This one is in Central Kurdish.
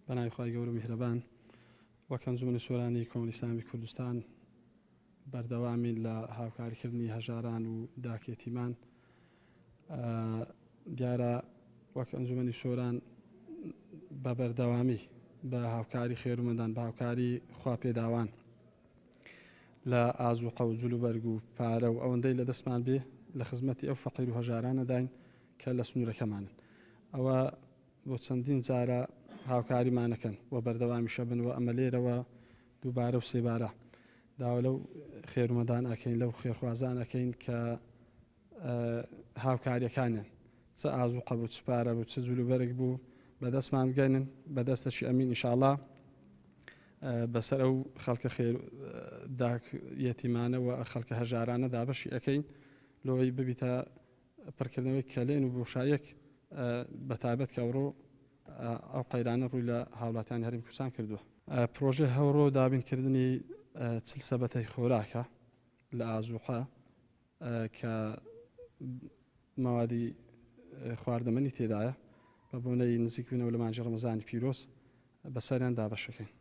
بەناوی خوای گەورە و میهرەبان وەک ئەنجومەنی سۆرانی کۆمەڵی ئیسلامی کوردستان بەردەوامی لە هاوکاریکردنی هەژاران و داکێتیمان دیارە وەک ئەنجومەنی سۆران بە بەردەوامی بە هاوکاری خێرومەدان بە هاوکاری خواپێداوان لە ئازوقە و جلوبەرگ و پارە و ئەوەندەی لە دەستمان بێ لە خزمەتی ئەو فەقیر و هەژارانەداین کە لە سنوورەکەمانن. ئەوە بۆ چەندین جارە هاوکاریمانەکەن و بەردەوامیشە بن و ئەمە لێرەوە دووبارە و سێبارە داوا لەو خێرومەدان ئەکەین لەو خێرخوازان ئەکەین کە هاوکاریەکانیان چ ئازوقە بوو چ پارە بوو چ جلوبەرگ بوو بەدەستمان بگەنن بەدەستەشی ئەمین ئینشاءڵڵا بەسەر ئەو خەڵکە یەتیمانە و خەڵکە هەژارانە دابەشی ئەەکەین لەوەی ببیتە پڕکردنەوەی کەلێن و بۆشایەک بەتابەت کە ئەوڕۆ ئەو قەیرانە ڕووی لە هاوڵاتیانی هەرێمی کوردستان کردووە. پرۆژێ هەورۆ دابینکردنی چل سەبەتەی خۆراکە لە ئازوقە کە مەوادی خواردەمەنی تێدایە بە بۆنەی نزیک بوونەوە لە مانجی ڕەمەزانی پیرۆز بەسەریان دابەشەکەین.